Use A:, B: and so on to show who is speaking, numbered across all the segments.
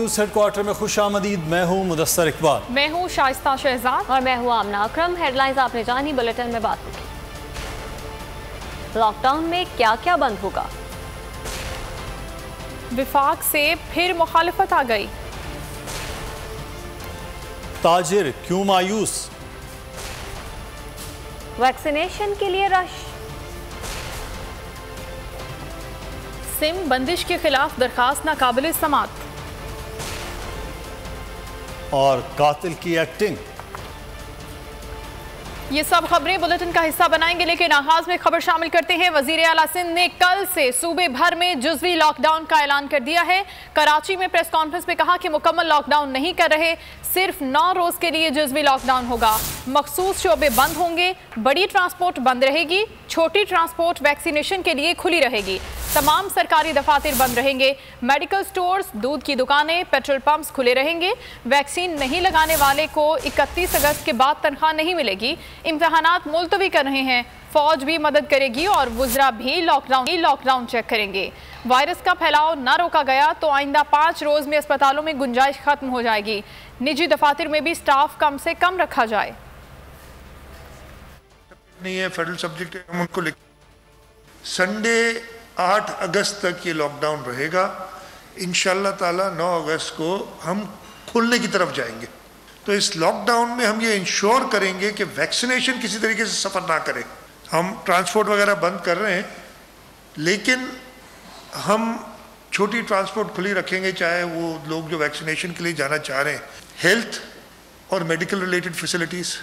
A: News headquarter में खुशामदीद। मैं हूँ मुदस्सर इकबाल।
B: मैं हूँ शाइस्ता शहजाद
C: और मैं हूँ आमना अकरम। हेडलाइंस आपने जानी, बुलेटिन में बात होगी। लॉकडाउन में क्या क्या बंद होगा?
B: विफाक से फिर मुखालिफत आ गई।
A: ताजिर क्यों मायूस?
C: वैक्सीनेशन के लिए रश।
B: सिम बंदिश के खिलाफ दरखास्त नाकाबिल समात।
A: और कातिल की एक्टिंग।
B: ये सब खबरें बुलेटिन का हिस्सा बनाएंगे, लेकिन आगाज में खबर शामिल करते हैं। वजीर आला सिंध ने कल से सूबे भर में जुज़वी लॉकडाउन का ऐलान कर दिया है। कराची में प्रेस कॉन्फ्रेंस में कहा कि मुकम्मल लॉकडाउन नहीं कर रहे, सिर्फ 9 रोज के लिए जुज़वी लॉकडाउन होगा। मखसूस शोबे बंद होंगे, बड़ी ट्रांसपोर्ट बंद रहेगी, छोटी ट्रांसपोर्ट वैक्सीनेशन के लिए खुली रहेगी। तमाम सरकारी दफातर बंद रहेंगे। मेडिकल स्टोर्स, दूध की दुकानें, पेट्रोल पंप्स खुले रहेंगे। वैक्सीन नहीं लगाने वाले को 31 अगस्त के बाद तनख्वाह नहीं मिलेगी। इम्तहानात मुलतवी कर रहे हैं, फौज भी मदद करेगी और वुज़रा भी लॉकडाउन चेक करेंगे। वायरस का फैलाव न रोका गया तो आइंदा 5 रोज में अस्पतालों में गुंजाइश खत्म हो जाएगी। निजी दफातर में भी स्टाफ कम से कम रखा जाए।
D: नहीं है फेडरल सब्जेक्ट, हम उनको लिख संडे 8 अगस्त तक ये लॉकडाउन रहेगा। इंशाल्लाह ताला 9 अगस्त को हम खुलने की तरफ जाएंगे। तो इस लॉकडाउन में हम ये इंश्योर करेंगे कि वैक्सीनेशन किसी तरीके से सफ़र ना करे। हम ट्रांसपोर्ट वगैरह बंद कर रहे हैं, लेकिन हम छोटी ट्रांसपोर्ट खुली रखेंगे, चाहे वो लोग जो वैक्सीनेशन के लिए जाना चाह रहे हैं। हेल्थ और मेडिकल रिलेटेड फैसिलिटीज़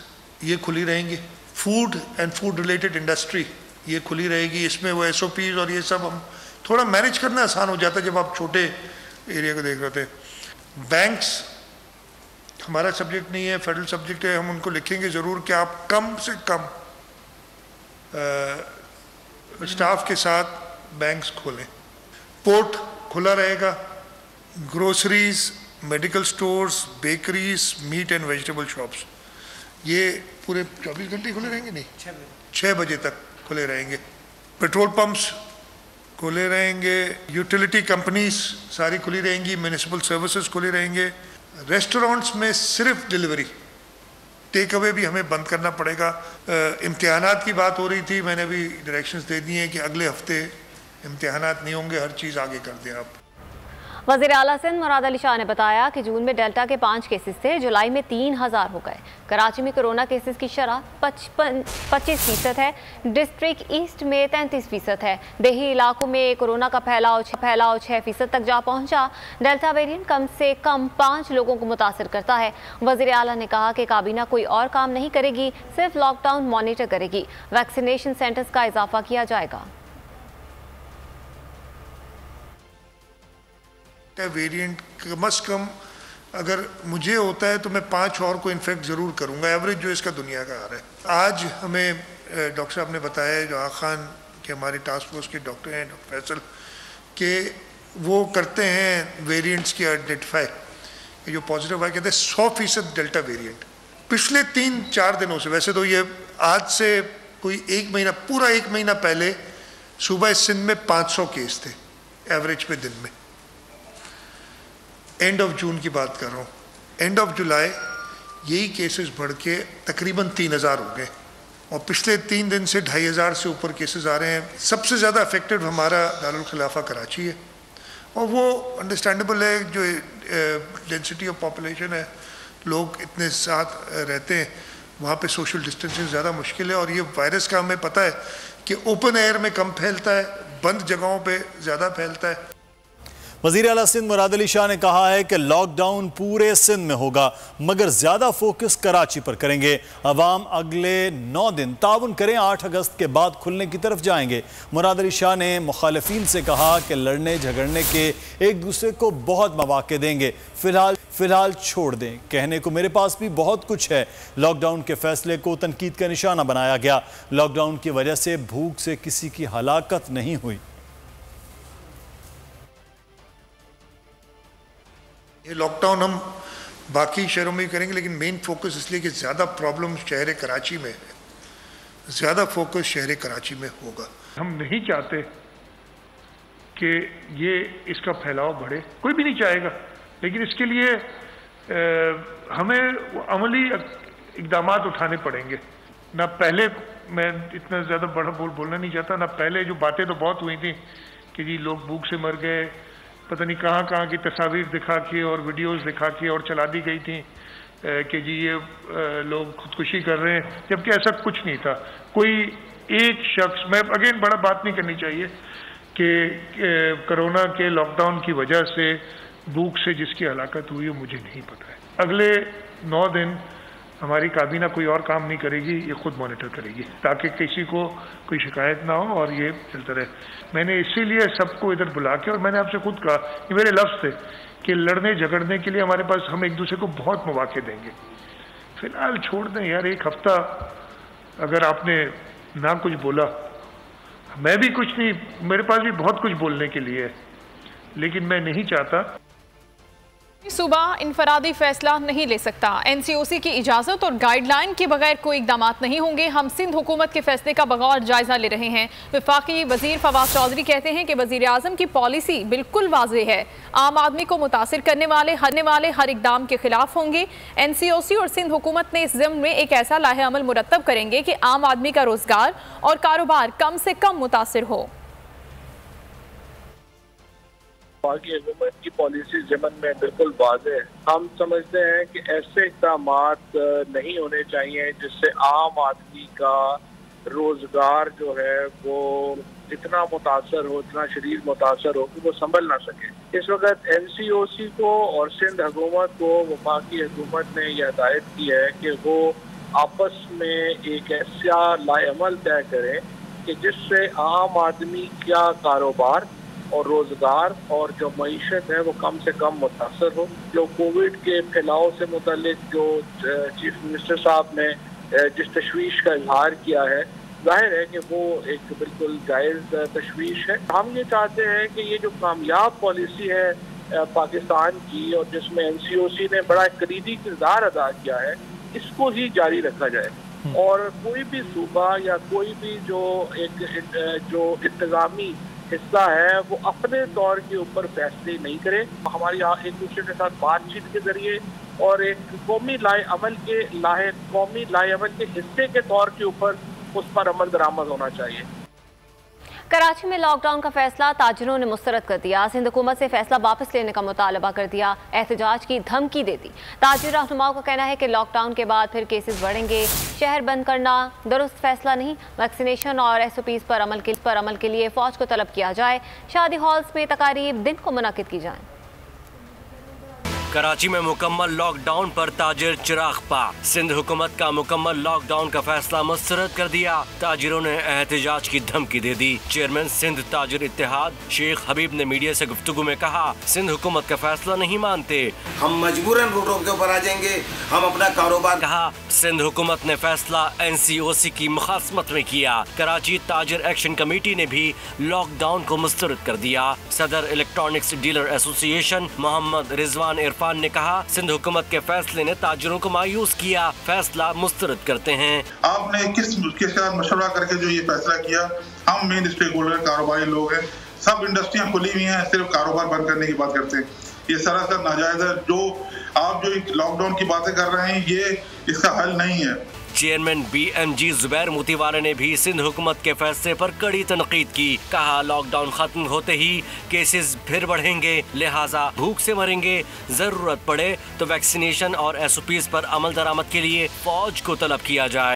D: ये खुली रहेंगी। Food and food related industry ये खुली रहेगी। इसमें वो SOPs और ये सब हम थोड़ा मैनेज करना आसान हो जाता है जब आप छोटे एरिया को देख रहे थे। बैंक्स हमारा सब्जेक्ट नहीं है, फेडरल सब्जेक्ट है। हम उनको लिखेंगे ज़रूर कि आप कम से कम स्टाफ के साथ बैंक्स खोलें। पोर्ट खुला रहेगा। Groceries, medical stores, bakeries, meat and vegetable shops ये पूरे 24 घंटे खुले रहेंगे। नहीं, 6 बजे तक खुले रहेंगे। पेट्रोल पंप्स खुले रहेंगे। यूटिलिटी कंपनीज सारी खुली रहेंगी। म्यूनिसिपल सर्विसेज खुले रहेंगे। रेस्टोरेंट्स में सिर्फ डिलीवरी, टेक अवे भी हमें बंद करना पड़ेगा। इम्तिहानात की बात हो रही थी, मैंने भी डायरेक्शंस दे दिए हैं कि अगले हफ्ते इम्तिहानात नहीं होंगे, हर चीज़ आगे कर दें आप।
C: वज़ीर आला सिंध मुराद अली शाह ने बताया कि जून में डेल्टा के 5 केसेस थे, जुलाई में 3000 हो गए। कराची में कोरोना केसेस की शरह 25% है। डिस्ट्रिक्ट ईस्ट में 33% है। देही इलाकों में कोरोना का फैलाव 6% तक जा पहुंचा। डेल्टा वेरिएंट कम से कम 5 लोगों को मुतासर करता है। वज़ीर आला ने कहा कि काबीना कोई और काम नहीं करेगी, सिर्फ लॉकडाउन मॉनिटर करेगी। वैक्सीनेशन सेंटर्स का इजाफा किया जाएगा।
D: वेरिएंट कम से कम अगर मुझे होता है तो मैं 5 और को इन्फेक्ट ज़रूर करूँगा, एवरेज जो इसका दुनिया का आ रहा है। आज हमें डॉक्टर साहब ने बताया, जो खान के हमारे टास्क फोर्स के डॉक्टर हैं, डॉक्टर फैसल, कि वो करते हैं वेरिएंट्स की आइडेंटिफाई, जो पॉजिटिव आए कहते हैं 100% डेल्टा वेरिएंट। पिछले 3-4 दिनों से, वैसे तो ये आज से कोई 1 महीना, पूरा 1 महीना पहले सुबह सिंध में 500 केस थे एवरेज पे दिन में। एंड ऑफ जून की बात कर रहा हूँ। एंड ऑफ जुलाई यही केसेस बढ़ के तकरीबन 3000 हो गए, और पिछले 3 दिन से 2500 से ऊपर केसेस आ रहे हैं। सबसे ज़्यादा अफेक्टेड हमारा दारुल खिलाफा कराची है, और वो अंडरस्टैंडेबल है, जो डेंसिटी ऑफ पॉपुलेशन है, लोग इतने साथ रहते हैं, वहाँ पे सोशल डिस्टेंसिंग ज़्यादा मुश्किल है। और ये वायरस का हमें पता है कि ओपन एयर में कम फैलता है, बंद जगहों पर ज़्यादा फैलता है।
A: वज़ीर आला सिंध मुराद अली शाह ने कहा है कि लॉकडाउन पूरे सिंध में होगा, मगर ज़्यादा फोकस कराची पर करेंगे। अवाम अगले 9 दिन ताउन करें, 8 अगस्त के बाद खुलने की तरफ जाएंगे। मुराद अली शाह ने मुखालिफिन से कहा कि लड़ने झगड़ने के एक दूसरे को बहुत मौके देंगे, फिलहाल छोड़ दें। कहने को मेरे पास भी बहुत कुछ है। लॉकडाउन के फैसले को तनकीद का निशाना बनाया गया। लॉकडाउन की वजह से भूख से किसी की हलाकत नहीं हुई।
D: ये लॉकडाउन हम बाकी शहरों में करेंगे, लेकिन मेन फोकस इसलिए कि ज़्यादा प्रॉब्लम शहर कराची में है, ज़्यादा फोकस शहर कराची में होगा। हम नहीं चाहते कि ये इसका फैलाव बढ़े, कोई भी नहीं चाहेगा, लेकिन इसके लिए हमें अमली इकदाम उठाने पड़ेंगे। ना पहले, मैं इतना ज़्यादा बड़ा बोलना नहीं चाहता, ना पहले जो बातें तो बहुत हुई थी कि जी लोग भूख से मर गए, पता नहीं कहाँ कहाँ की तस्वीर दिखा के और वीडियोस दिखा के और चला दी गई थी कि जी ये लोग खुदकुशी कर रहे हैं, जबकि ऐसा कुछ नहीं था। कोई एक शख्स, मैं अगेन बड़ा बात नहीं करनी चाहिए कि कोरोना के लॉकडाउन की वजह से भूख से जिसकी हलाकत हुई है मुझे नहीं पता है। अगले 9 दिन हमारी काबीना कोई और काम नहीं करेगी, ये खुद मॉनिटर करेगी ताकि किसी को कोई शिकायत ना हो और ये चलता रहे। मैंने इसीलिए सबको इधर बुला के, और मैंने आपसे खुद कहा, ये मेरे लफ्ज़ थे कि लड़ने झगड़ने के लिए हमारे पास, हम एक दूसरे को बहुत मौके देंगे। फिलहाल छोड़ दें यार, एक हफ्ता अगर आपने ना कुछ बोला, मैं भी कुछ नहीं, मेरे पास भी बहुत कुछ बोलने के लिए है, लेकिन मैं नहीं चाहता।
B: सूबा इनफरादी फैसला नहीं ले सकता। एनसीओसी की इजाजत और गाइडलाइन के बगैर कोई इकदाम नहीं होंगे। हम सिंध हुकूमत के फैसले का बगौर जायजा ले रहे हैं। वफाकी वजीर फवाद चौधरी कहते हैं कि वजीर आजम की पॉलिसी बिल्कुल वाज़ेह है। आम आदमी को मुतासिर करने वाले हर इकदाम के खिलाफ होंगे। एनसीओसी और सिंध हुकूमत ने इस ज़िम्न में एक ऐसा लाहे अमल मुरतब करेंगे कि आम आदमी का रोजगार और कारोबार कम से कम मुतासिर हो।
E: वफाकी हुकूमत की पॉलिसी ज़िमन में बिल्कुल वाज़ेह है। हम समझते हैं कि ऐसे इक़दाम नहीं होने चाहिए जिससे आम आदमी का रोजगार जो है वो इतना मुतासर हो, इतना शदीद मुतासर हो कि वो संभल ना सके। इस वक्त एनसीओसी को और सिंध हुकूमत को वफाकी हुकूमत ने यह हिदायत की है कि वो आपस में एक ऐसा लाएअमल तय करें कि जिससे आम आदमी का कारोबार और रोजगार और जो मईशत है वो कम से कम मुतासर हो। जो कोविड के फैलाव से मुतल्लिक जो चीफ मिनिस्टर साहब ने जिस तशवीश का इजहार किया है, जाहिर है कि वो एक बिल्कुल जायज़ तशवीश है। हम ये चाहते हैं कि ये जो कामयाब पॉलिसी है पाकिस्तान की और जिसमें एनसीओसी ने बड़ा कलीदी किरदार अदा किया है, इसको ही जारी रखा जाए और कोई भी सूबा या कोई भी जो इंतजामी हिस्सा है वो अपने तौर के ऊपर फैसले नहीं करे। हमारी एक दूसरे के साथ बातचीत के जरिए और एक कौमी लाएअमल के हिस्से के तौर के ऊपर उस पर अमल दरामद होना चाहिए।
C: कराची में लॉकडाउन का फैसला ताजिरों ने मुस्तरद कर दिया। सिंध हुकूमत से फैसला वापस लेने का मुतालबा कर दिया। एहतजाज की धमकी दे दी। ताजिर रहनुमाओं का कहना है कि लॉकडाउन के बाद फिर केसेस बढ़ेंगे। शहर बंद करना दुरुस्त फैसला नहीं। वैक्सीनेशन और SOPs पर अमल के लिए फौज को तलब किया जाए। शादी हॉल्स में तकारीब दिन को मुनाकिद की जाए।
F: कराची में मुकम्मल लॉकडाउन पर ताजिर चिराग पा। सिंध हुकूमत का मुकम्मल लॉकडाउन का फैसला मुस्तरद कर दिया। ताजिरों ने एहतजाज की धमकी दे दी। चेयरमैन सिंध ताजिर इत्तेहाद शेख हबीब ने मीडिया से गुफ्तगू में कहा, सिंध हुकूमत का फैसला नहीं मानते,
G: हम मजबूरन रोडों के ऊपर आ जाएंगे, हम अपना कारोबार।
F: कहा सिंध हुकूमत ने फैसला NCOC की मुखासमत में किया। कराची ताजिर एक्शन कमेटी ने भी लॉकडाउन को मुस्तरद कर दिया। Saddar electronics dealer association Mohammad Rizwan Irfan ने कहा, सिंध हुकूमत के फैसले ने ताजिरों को मायूस किया, फैसला मुस्तरद करते हैं।
H: आपने किसके साथ मशवरा करके जो ये फैसला किया, हम मेन स्टेक होल्डर कारोबारी लोग हैं, सब इंडस्ट्रियां खुली हुई हैं, सिर्फ कारोबार बंद करने की बात करते हैं, ये सरासर नाजायज है। जो आप जो लॉकडाउन की बातें कर रहे हैं ये इसका हल नहीं है।
F: चेयरमैन BMG जुबैर मोतीवाला ने भी सिंध हुकूमत के फैसले पर कड़ी तनकीद की। कहा लॉकडाउन खत्म होते ही केसेस फिर बढ़ेंगे, लिहाजा भूख से मरेंगे। जरूरत पड़े तो वैक्सीनेशन और SOPs पर अमल दरामद के लिए फौज को तलब किया जाए।